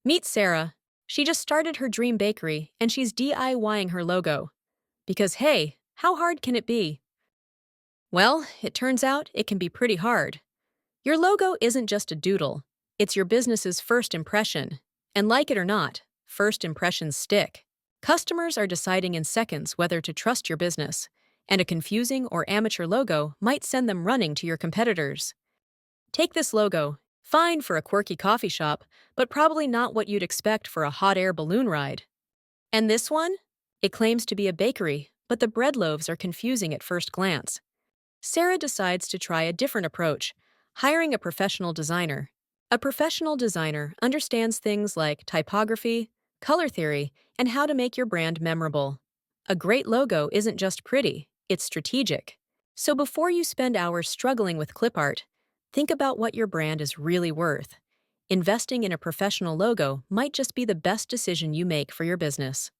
Meet Sarah. She just started her dream bakery and she's DIYing her logo. Because hey, how hard can it be? Well, it turns out it can be pretty hard. Your logo isn't just a doodle, it's your business's first impression. And like it or not, first impressions stick. Customers are deciding in seconds whether to trust your business, and a confusing or amateur logo might send them running to your competitors. Take this logo. Fine for a quirky coffee shop, but probably not what you'd expect for a hot air balloon ride. And this one? It claims to be a bakery, but the bread loaves are confusing at first glance. Sarah decides to try a different approach, hiring a professional designer. A professional designer understands things like typography, color theory, and how to make your brand memorable. A great logo isn't just pretty, it's strategic. So before you spend hours struggling with clip art, think about what your brand is really worth. Investing in a professional logo might just be the best decision you make for your business.